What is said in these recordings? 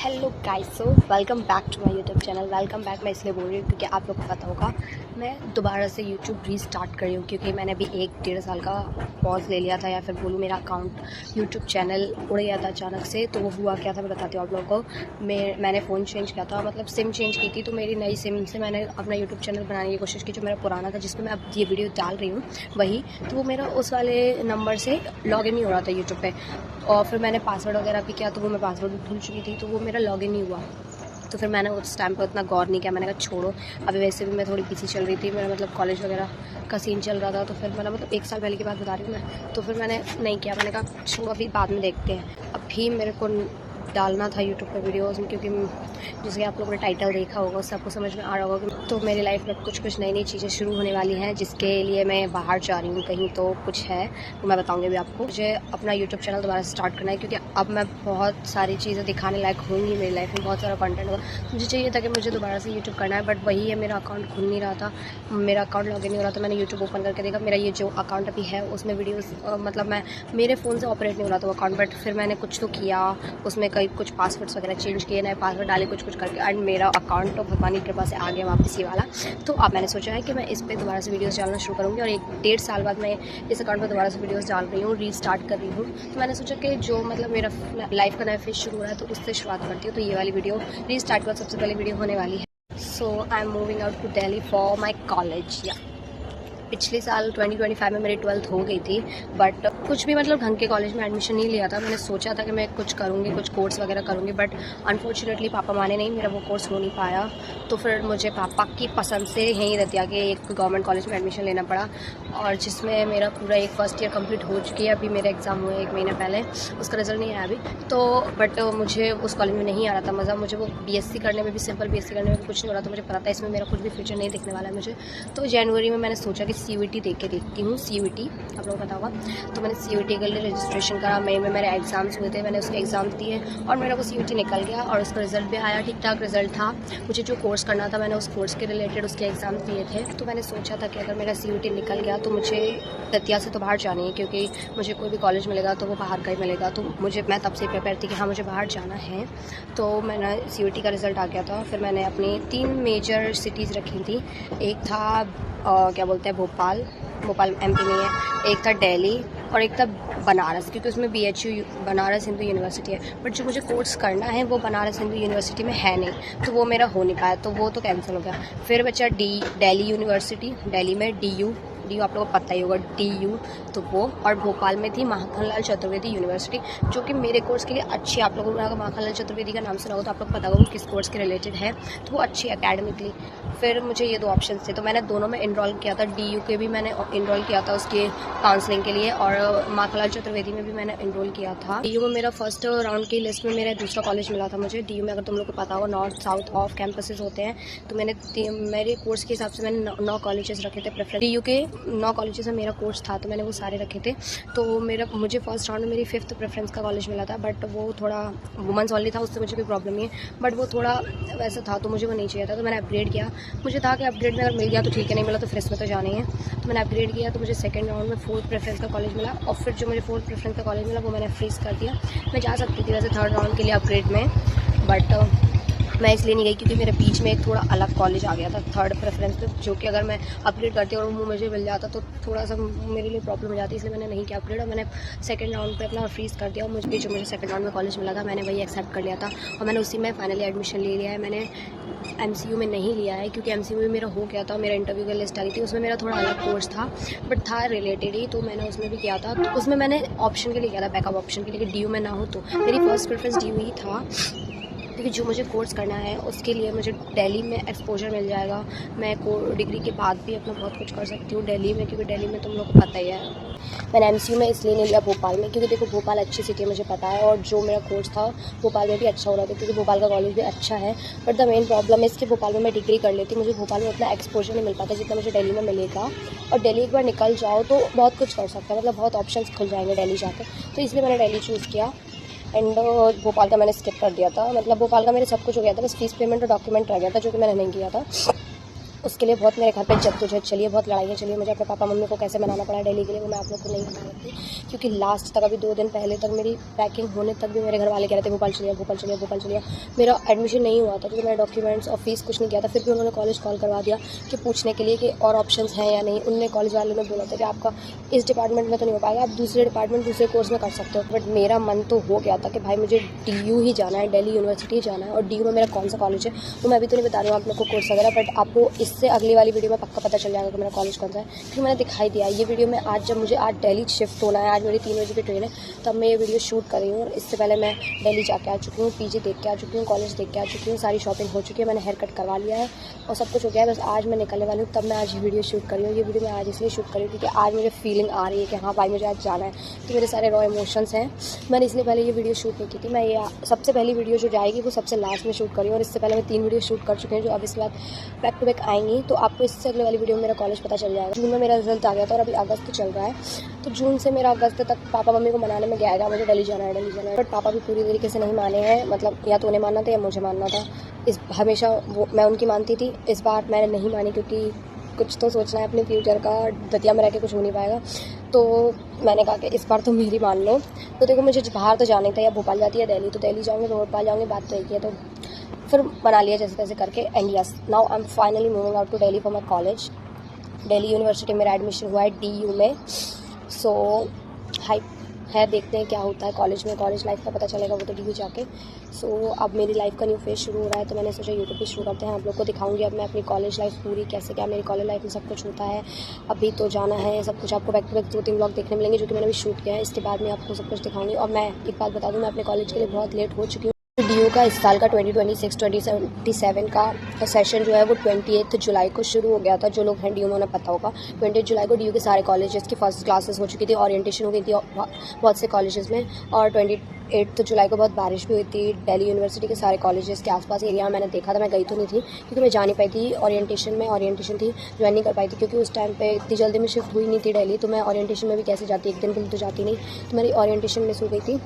Hello guys, so welcome back to my YouTube channel. Welcome back मैं इसलिए बोल रही हूँ क्योंकि आप लोग को पता होगा मैं दोबारा से यूट्यूब रीस्टार्ट कर रही हूँ, क्योंकि मैंने अभी 1-1.5 साल का पॉज ले लिया था, या फिर बोलूँ मेरा अकाउंट यूट्यूब चैनल उड़ गया था अचानक से। तो वो हुआ क्या था मैं बताती हूँ आप लोगों को। मैंने फ़ोन चेंज किया था, मतलब सिम चेंज की थी, तो मेरी नई सिम से मैंने अपना यूट्यूब चैनल बनाने की कोशिश की, जो मेरा पुराना था जिसमें मैं अब ये वीडियो डाल रही हूँ वही। तो वो मेरा उस वाले नंबर से लॉगिन नहीं हो रहा था यूट्यूब पे, और फिर मैंने पासवर्ड वगैरह भी किया तो वो मैं पासवर्ड भी भूल चुकी थी, तो वो मेरा लॉगिन नहीं हुआ। तो फिर मैंने उस टाइम पे उतना गौर नहीं किया, मैंने कहा छोड़ो, अभी वैसे भी मैं थोड़ी बिजी चल रही थी, मेरा मतलब कॉलेज वगैरह का सीन चल रहा था। तो फिर मैंने मतलब 1 साल पहले की बात बता रही हूँ मैं, तो फिर मैंने नहीं किया, मैंने कहा छोड़ो अभी बाद में देखते हैं। अभी मेरे को डालना था यूट्यूब पर वीडियोज़ में, क्योंकि जैसे कि आप लोगों ने टाइटल देखा होगा उससे आपको समझ में आ रहा होगा कि तो मेरी लाइफ में कुछ नई चीज़ें शुरू होने वाली हैं, जिसके लिए मैं बाहर जा रही हूँ कहीं, तो कुछ है तो मैं बताऊँगी भी आपको। मुझे अपना यूट्यूब चैनल दोबारा से स्टार्ट करना है, क्योंकि अब मैं बहुत सारी चीज़ें दिखाने लायक होंगी मेरी लाइफ में, बहुत सारा कंटेंट होगा। मुझे चाहिए था कि मुझे दोबारा से यूट्यूब करना है, बट वही है, मेरा अकाउंट खुल नहीं रहा था, मेरा अकाउंट लॉगिन नहीं हो रहा था। मैंने यूट्यूब ओपन करके देखा, मेरा ये जो अकाउंट अभी है उसमें वीडियोज़ मतलब मैं मेरे फ़ोन से ऑपरेट नहीं हो रहा था वो अकाउंट, बट फिर मैंने कुछ तो किया उसमें, कई कुछ पासवर्ड्स वगैरह चेंज किए, नए पासवर्ड डाले, कुछ करके एंड मेरा अकाउंट तो भगवान की कृपा से आ गया वापस ही वाला। तो अब मैंने सोचा है कि मैं इस पर दोबारा से वीडियोस डालना शुरू करूँगी, और 1-1.5 साल बाद मैं इस अकाउंट पर दोबारा से वीडियोस डाल रही हूँ, रीस्टार्ट कर रही हूँ। तो मैंने सोचा कि जो मतलब मेरा लाइफ का नया फेज शुरू हो रहा है तो उससे शुरुआत करती हूँ। तो ये वाली वीडियो रीस्टार्ट के बाद सबसे पहले वीडियो होने वाली है। So I am moving out to Delhi for my college. या पिछले साल 2025 में मेरी 12th हो गई थी, बट कुछ भी मतलब ढंग के कॉलेज में एडमिशन नहीं लिया था। मैंने सोचा था कि मैं कुछ करूँगी, कुछ कोर्स वगैरह करूँगी, बट अनफॉर्चुनेटली पापा माने नहीं, मेरा वो कोर्स हो नहीं पाया। तो फिर मुझे पापा की पसंद से यहीं रह दिया कि एक गवर्नमेंट कॉलेज में एडमिशन लेना पड़ा, और जिसमें मेरा पूरा एक फर्स्ट ईयर कंप्लीट हो चुकी है। अभी मेरा एग्ज़ाम हुआ है 1 महीना पहले, उसका रिजल्ट नहीं आया अभी तो, बट मुझे उस कॉलेज में नहीं आ रहा था मज़ा। मुझे वो बीएससी करने में भी, सिंपल बीएससी करने में भी कुछ नहीं हो रहा था। मुझे पता था इसमें मेरा कुछ भी फ्यूचर नहीं दिखने वाला है मुझे। तो जनवरी में मैंने सोचा कि सीयूईटी दे के देखती हूँ। सीयूईटी आप लोगों को पता होगा, तो मैंने सीयूईटी के लिए रजिस्ट्रेशन करा। मई में मेरे एग्ज़ाम्स हुए थे, मैंने उसके एग्ज़ाम दिए और मेरा वो सीयूईटी निकल गया, और उसका रिजल्ट भी आया, ठीक ठाक रिजल्ट था। मुझे जो कोर्स करना था मैंने उस कोर्स के रिलेटेड उसके एग्ज़ाम दिए थे। तो मैंने सोचा था कि अगर मेरा सीयूईटी निकल गया तो मुझे दतिया से तो बाहर जानी है, क्योंकि मुझे कोई भी कॉलेज मिलेगा तो वो बाहर का ही मिलेगा। तो मैं तब से प्रिपेयर थी कि हाँ मुझे बाहर जाना है। तो मैंने सीयूईटी का रिज़ल्ट आ गया था। फिर मैंने अपनी 3 मेजर सिटीज़ रखी थी। एक था क्या बोलते हैं भोपाल एमपी में है, एक था दिल्ली और एक था बनारस, क्योंकि उसमें बीएचयू बनारस हिंदू यूनिवर्सिटी है। बट जो मुझे कोर्स करना है वो बनारस हिंदू यूनिवर्सिटी में है नहीं, तो वो मेरा हो नहीं पाया, तो वो तो कैंसिल हो गया। फिर बचा दिल्ली यूनिवर्सिटी, दिल्ली में डी यू आप लोगों को पता ही होगा, DU, तो वो। और भोपाल में थी माखनलाल चतुर्वेदी यूनिवर्सिटी, जो कि मेरे कोर्स के लिए अच्छी। आप लोगों ने माखनलाल चतुर्वेदी का नाम सुना हो तो आप लोग पता होगा किस कोर्स के रिलेटेड है, तो वो अच्छी एकेडमिकली। फिर मुझे ये 2 ऑप्शन थे, तो मैंने दोनों में इनरोल किया था। DU के भी मैंने इनरोल किया था उसके काउंसलिंग के लिए, और माखनलाल चतुर्वेदी में भी मैंने इनरोल किया था। DU में मेरा फर्स्ट राउंड की लिस्ट में मेरा दूसरा कॉलेज मिला था मुझे। DU में अगर तुम लोग को पता हो नॉर्थ साउथ ऑफ कैंपसेस होते हैं, तो मैंने मेरे कोर्स के हिसाब से मैंने 9 कॉलेजेस रखे थे प्रेफरेंस। DU के 9 कॉलेजेस में मेरा कोर्स था, तो मैंने वो सारे रखे थे। तो मुझे फर्स्ट राउंड में मेरी 5th प्रेफरेंस का कॉलेज मिला था, बट वो थोड़ा वुमेंस ओनली था, उससे मुझे कोई प्रॉब्लम नहीं है, बट वो थोड़ा वैसा था तो मुझे वो नहीं चाहिए था। तो मैंने अपग्रेड किया, मुझे था कि अपग्रेड में अगर मिल गया तो ठीक है, नहीं मिला तो फिर इसमें तो जाना ही है। तो मैंने अपग्रेड किया, तो मुझे सेकंड राउंड में 4th प्रेफरेंस का कॉलेज मिला, और फिर जो मुझे 4th प्रेफरेंस का कॉलेज मिला वो मैंने फ्रीज कर दिया। मैं जा सकती थी वैसे 3rd राउंड के लिए अपग्रेड में, बट मैं इसलिए नहीं गई क्योंकि मेरे बीच में एक थोड़ा अलग कॉलेज आ गया था 3rd प्रेफरेंस पे, जो कि अगर मैं अपग्रेड करती और वो मुझे मिल जाता तो थोड़ा सा मेरे लिए प्रॉब्लम हो जाती, इसलिए मैंने नहीं किया अपग्रेड, और मैंने सेकंड राउंड पे अपना फ्रीज कर दिया। और मुझे सेकंड राउंड में कॉलेज मिला था मैंने वही एक्सेप्ट कर लिया था, और मैंने उसी में फाइनली एडमिशन ले लिया है। मैंने MCU में नहीं लिया है, क्योंकि MCU में मेरा हो गया था, मेरा इंटरव्यू की लिस्ट आ गई थी, उसमें मेरा थोड़ा अलग कोर्स था, बट था रिलेटेड ही, तो मैंने उसमें भी किया था। तो उसमें मैंने ऑप्शन के लिए किया था, बैकअप ऑप्शन के लिए, कि DU में ना हो। तो मेरी फर्स्ट प्रेफरेंस DU ही था, क्योंकि जो मुझे कोर्स करना है उसके लिए मुझे दिल्ली में एक्सपोजर मिल जाएगा। मैं डिग्री के बाद भी अपना बहुत कुछ कर सकती हूँ दिल्ली में, क्योंकि दिल्ली में तुम लोग को पता ही है। मैंने MCU में इसलिए नहीं लिया भोपाल में, क्योंकि देखो भोपाल अच्छी सिटी है मुझे पता है, और जो मेरा कोर्स था भोपाल में भी अच्छा हो रहा था, क्योंकि भोपाल का कॉलेज भी अच्छा है। बट द मेन प्रॉब्लम है कि भोपाल में मैं डिग्री कर लेती, मुझे भोपाल में उतना एक्सपोजर नहीं मिल पाता जितना मुझे दिल्ली में मिलेगा। और दिल्ली एक बार निकल जाओ तो बहुत कुछ कर सकता है, मतलब बहुत ऑप्शंस खुल जाएंगे दिल्ली जाकर, तो इसलिए मैंने दिल्ली चूज़ किया। एंड भोपाल का मैंने स्किप कर दिया था, मतलब भोपाल का मेरे सब कुछ हो गया था, बस फीस पेमेंट और डॉक्यूमेंट रह गया था, जो कि मैंने नहीं किया था। उसके लिए बहुत मेरे घर पे जद्दोजहद चली है, बहुत लड़ाइयाँ चली है। मुझे अपने पापा मम्मी को कैसे मनाना पड़ा दिल्ली के लिए, वो मैं आप लोग को नहीं बता सकती, क्योंकि लास्ट तक अभी 2 दिन पहले तक मेरी पैकिंग होने तक भी मेरे घर वाले कह रहे थे भोपाल चलिए, भोपाल चलिए, भोपाल चलिए। मेरा एडमिशन नहीं हुआ था क्योंकि मेरे डॉक्यूमेंट्स और फीस कुछ नहीं किया था, फिर भी उन्होंने कॉलेज कॉल करवा दिया कि पूछने के लिए कि और ऑप्शंस हैं या नहीं। उनने कॉलेज वालों ने बोला था कि आपका इस डिपार्टमेंट में तो नहीं हो पाएगा, आप दूसरे डिपार्टमेंट दूसरे कोर्स में कर सकते हो। बट मेरा मन तो हो गया था कि भाई मुझे DU ही जाना है, दिल्ली यूनिवर्सिटी जाना है। और DU में मेरा कौन सा कॉलेज है वो मैं अभी तो नहीं बता रही हूँ आप लोग को कोर्स वगैरह, बट आपको इससे अगली वाली वीडियो में पक्का पता चल जाएगा कि मेरा कॉलेज कौन सा है, क्योंकि मैंने दिखाई दिया ये वीडियो में। आज जब मुझे आज दिल्ली शिफ्ट होना है, आज मेरी 3 बजे की ट्रेन है, तब मैं ये वीडियो शूट कर रही हूँ। और इससे पहले मैं दिल्ली जाके आ चुकी हूँ, PG देख के आ चुकी हूँ, कॉलेज देख के आ चुकी हूँ, सारी शॉपिंग हो चुकी है, मैंने हेयर कट करवा लिया है और सब कुछ हो गया है। बस आज मैं निकलने वाली हूँ, तब मैं आज वीडियो शूट कर रही हूँ। ये वीडियो मैं आज इसलिए शूट कर रही हूँ क्योंकि आज मुझे फीलिंग आ रही है कि हाँ भाई मुझे आज जाना है। तो मेरे सारे रॉ इमोशंस हैं, मैंने इसलिए पहले ये वीडियो शूट नहीं की थी। मैं ये सबसे पहली वीडियो जो जाएगी वो सबसे लास्ट में शूट कर रही हूँ। और इससे पहले मैं 3 वीडियो शूट कर चुकी हूँ जो अब इसके बाद बैक टू बैक आएंगी। तो आपको इससे अगले वाली वीडियो में मेरा कॉलेज पता चल जाएगा। जून में मेरा रिजल्ट आ गया था और अभी अगस्त चल रहा है, तो जून से मेरा अगस्त तक पापा मम्मी को मनाने में गया मुझे दिल्ली जाना है, दिल्ली जाना है। बट पापा भी पूरी तरीके से नहीं माने हैं, मतलब या तो उन्हें मानना था या मुझे मानना था। इस हमेशा वो मैं उनकी मानती थी, इस बार मैंने नहीं मानी क्योंकि कुछ तो सोचना है अपने फ्यूचर का, दतिया में रह के कुछ हो नहीं पाएगा। तो मैंने कहा कि इस बार तो मेरी मान लो। तो देखो मुझे बाहर तो जाना ही था, या भोपाल जाती है दिल्ली, तो दिल्ली जाऊँगी तो भोपाल जाऊँगी, बात तो एक ही है। तो फिर बना लिया जैसे तैसे करके। And yes, now I am finally moving out to Delhi for my college. Delhi University मेरा एडमिशन हुआ है DU में। सो हाइप है, देखते हैं क्या होता है कॉलेज में, कॉलेज लाइफ का पता चलेगा वो तो DU जाके। सो अब मेरी लाइफ का न्यू फेज शुरू हो रहा है, तो मैंने सोचा यूट्यूब पे शुरू करते हैं, आप लोग को दिखाऊंगी अब मैं अपनी कॉलेज लाइफ पूरी कैसे क्या मेरी कॉलेज लाइफ में सब कुछ होता है। अभी तो जाना है, सब कुछ आपको बैक टू बैक 2-3 ब्लॉग देखने मिलेंगे जो कि मैंने भी शूट किया है। इसके बाद मैं आपको सब कुछ दिखाऊंगी। और मैं एक बात बता दूँ, मैं अपने कॉलेज के लिए बहुत लेट हो चुकी हूँ। DU का इस साल का 2026-2027 का सेशन जो है वो 28 जुलाई को शुरू हो गया था। जो लोग हैं DU में उन्हें पता होगा, 28 जुलाई को DU के सारे कॉलेजेस की फर्स्ट क्लासेस हो चुकी थी, ओरिएंटेशन हो गई थी बहुत से कॉलेजेस में। और 28 जुलाई को बहुत बारिश भी हुई थी। दिल्ली यूनिवर्सिटी के सारे कॉलेजेस के आसपास एरिया मैंने देखा था, मैं गई तो नहीं थी क्योंकि मैं जा नहीं पाई थी ओरिएंटेशन में। ओरिएंटेशन थी, ज्वाइन नहीं कर पाई थी क्योंकि उस टाइम पे इतनी जल्दी में शिफ्ट हुई नहीं थी दिल्ली। तो मैं ओरिएंटेशन में भी कैसे जाती, एक दिन के लिए तो जाती नहीं, तो मेरी ओरिएंटेशन मिस हो गई थी।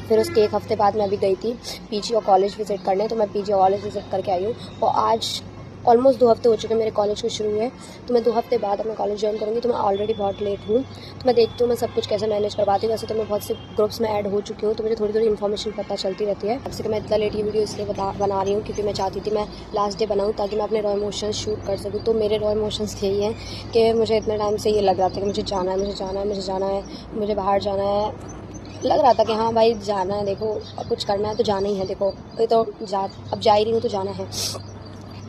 फिर उसके 1 हफ़्ते बाद मैं अभी गई थी PG और कॉलेज विज़िट करने, तो मैं PG और कॉलेज विज़िट करके आई हूँ। और आज ऑलमोस्ट 2 हफ़्ते हो चुके हैं मेरे कॉलेज को शुरू हुए, तो मैं 2 हफ़्ते बाद अपना कॉलेज ज्वाइन करूँगी। तो मैं ऑलरेडी बहुत लेट हूँ, तो मैं देखती हूँ मैं सब कुछ कैसे मैनेज करवाती हूँ। वैसे तो मैं बहुत से ग्रुप्स में ऐड हो चुकी हूँ, तो मुझे थोड़ी थोड़ी इन्फॉर्मेशन पता चलती रहती है। सबसे मैं इतना लेट ये वीडियो इसलिए बना रही हूँ क्योंकि मैं चाहती थी मैं लास्ट डे बनाऊँ ताकि मैं अपने रॉ इमोशंस शूट कर सकूँ। तो मेरे रॉ इमोशंस यही हैं कि मुझे इतने टाइम से ये लग रहा था कि मुझे जाना है, मुझे जाना है, मुझे जाना है, मुझे बाहर जाना है। लग रहा था कि हाँ भाई जाना है, देखो अब कुछ करना है तो जाना ही है, देखो ये तो अब जा ही रही हूँ तो जाना है।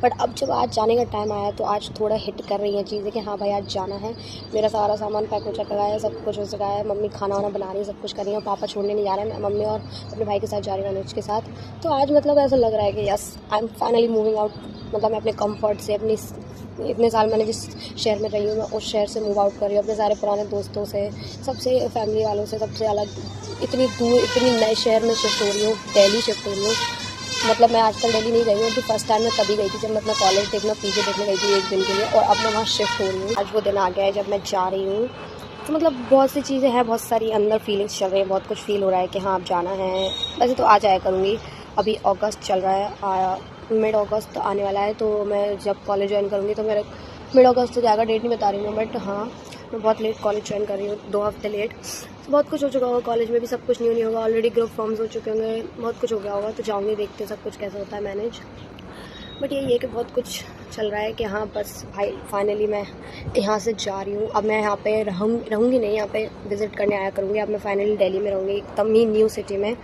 बट अब जब आज जाने का टाइम आया तो आज थोड़ा हिट कर रही हैं चीज़ें कि हाँ भाई आज जाना है। मेरा सारा सामान पैक हो चुका है, सब कुछ हो चुका है, मम्मी खाना वाना बना रही है, सब कुछ कर रही है। पापा छोड़ने नहीं जा रहे हैं, मैं मम्मी और अपने भाई के साथ जा रही हूँ, अनुज के साथ। तो आज मतलब ऐसा लग रहा है कि yes I am finally moving out. मतलब मैं अपने कम्फर्ट से, अपनी इतने साल मैंने जिस शहर में रही हूँ मैं उस शहर से मूव आउट कर रही हूँ, अपने सारे पुराने दोस्तों से, सबसे फैमिली वालों से, सबसे अलग, इतनी दूर, इतनी नए शहर में शिफ्ट हो रही हूँ, दिल्ली शिफ्ट हो रही हूँ। मतलब मैं आजकल दिल्ली नहीं गई हूँ, अभी फर्स्ट टाइम मैं तभी गई थी जब मैं अपना कॉलेज देखना, PG देखने गई थी 1 दिन के लिए, और अब मैं वहाँ शिफ्ट हो रही हूँ। आज वो दिन आ गया है जब मैं जा रही हूँ। तो मतलब बहुत सी चीज़ें हैं, बहुत सारी अंदर फीलिंग्स चल रही हैं, बहुत कुछ फील हो रहा है कि हाँ अब जाना है। वैसे तो आ जाया करूँगी, अभी अगस्त चल रहा है, मिड अगस्त आने वाला है, तो मैं जब कॉलेज ज्वाइन करूँगी तो मेरे मिड अगस्त हो जाएगा, डेट नहीं बता रही हूँ। बट हाँ मैं बहुत लेट कॉलेज ज्वाइन कर रही हूँ, 2 हफ़्ते लेट। बहुत कुछ हो चुका होगा कॉलेज में भी, सब कुछ नहीं होगा, ऑलरेडी ग्रुप फॉर्म्स हो चुके होंगे, बहुत कुछ हो गया होगा। तो जाऊँगी, देखते हैं सब कुछ कैसा होता है मैनेज। बट यही है कि बहुत कुछ चल रहा है कि हाँ बस भाई फाइनली मैं यहाँ से जा रही हूँ। अब मैं यहाँ पे रहूँगी नहीं, यहाँ पे विज़िट करने आया करूँगी। अब मैं फाइनली दिल्ली में रहूँगी, एकदम ही न्यू सिटी में,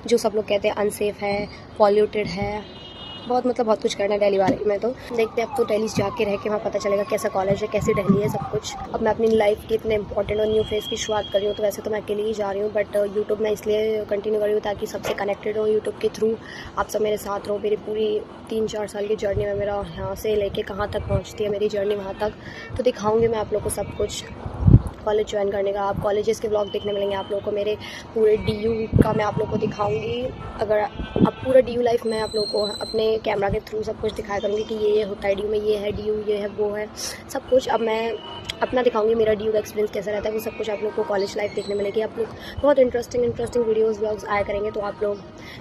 जो सब लोग कहते हैं अनसेफ है, पॉल्यूटेड है, बहुत मतलब बहुत कुछ करना है दिल्ली वाले में। तो देखते हैं अब तो दिल्ली जाके रह के वहाँ पता चलेगा कैसा कॉलेज है, कैसी दिल्ली है, सब कुछ। अब मैं अपनी लाइफ की इतने इंपॉर्टेंट और न्यू फेज़ की शुरुआत कर रही हूँ, तो वैसे तो मैं अकेले ही जा रही हूँ, बट यूट्यूब मैं इसलिए कंटिन्यू कर रही हूँ ताकि सबसे कनेक्टेड हो यूट्यूब के थ्रू, आप सब मेरे साथ रहो। मेरी पूरी 3-4 साल की जर्नी में मेरा यहाँ से लेके कहाँ तक पहुँचती है मेरी जर्नी, वहाँ तक तो दिखाऊँगी मैं आप लोग को सब कुछ। कॉलेज ज्वाइन करने का, आप कॉलेजेस के ब्लॉग देखने मिलेंगे आप लोगों को, मेरे पूरे DU का मैं आप लोग को दिखाऊंगी। अगर अब पूरा DU लाइफ मैं आप लोग को अपने कैमरा के थ्रू सब कुछ दिखाया करूँगी कि ये होता है DU में, ये है DU, ये है वो है, सब कुछ अब मैं अपना दिखाऊंगी। मेरा DU का एक्सपीरियंस कैसा रहता है वो सब कुछ आप लोग को कॉलेज लाइफ देखने मिलेगी। आप लोग बहुत इंटरेस्टिंग वीडियोज़ ब्लॉग्स आया करेंगे, तो आप लोग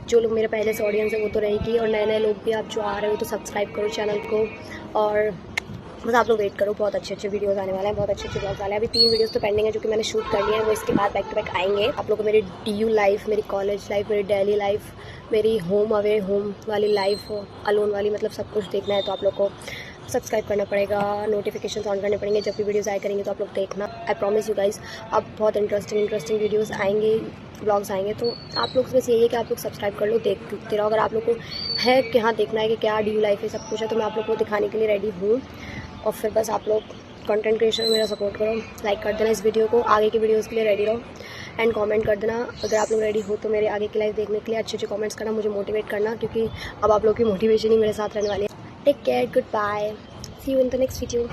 जो लोग मेरे पहले से ऑडियंस है वो तो रहेगी, और नए नए लोग भी आप जो आ रहे हो तो सब्सक्राइब करो चैनल को। और बस आप लोग वेट करो, बहुत अच्छे अच्छे वीडियोस आने वाले हैं, बहुत अच्छे अच्छे ब्लॉग्स आने हैं। अभी 3 वीडियोस तो पेंडिंग है जो कि मैंने शूट कर लिए हैं, वो इसके बाद बैक टू बैक आएंगे। आप लोगों को मेरी DU लाइफ, मेरी कॉलेज लाइफ, मेरी डेली लाइफ, मेरी होम अवे होम वाली लाइफ, अलोन वाली, मतलब सब कुछ देखना है तो आप लोग को सब्सक्राइब करना पड़ेगा, नोटिफिकेशन ऑन करने पड़ेंगे। जब भी वीडियोस आया करेंगे तो आप लोग देखना। आई प्रॉमिस यू गाइज, अब बहुत इंटरेस्टिंग वीडियोस आएंगे, ब्लॉग्स आएंगे। तो आप लोग बस यही है कि आप लोग सब्सक्राइब कर लो, देखते रहो। अगर आप लोग को है कि हाँ देखना है कि क्या DU लाइफ है, सब कुछ है, तो मैं आप लोग को दिखाने के लिए रेडी हूँ। और फिर बस आप लोग कंटेंट क्रिएशन में मेरा सपोर्ट करो, लाइक कर देना इस वीडियो को, आगे की वीडियोज़ के लिए रेडी रहो एंड कमेंट कर देना। अगर आप लोग रेडी हो तो मेरे आगे की लाइफ देखने के लिए अच्छे अच्छे कमेंट्स करना, मुझे मोटिवेट करना, क्योंकि अब आप लोग की मोटिवेशन ही मेरे साथ रहने वाली है। Take care, good bye, see you in the next video.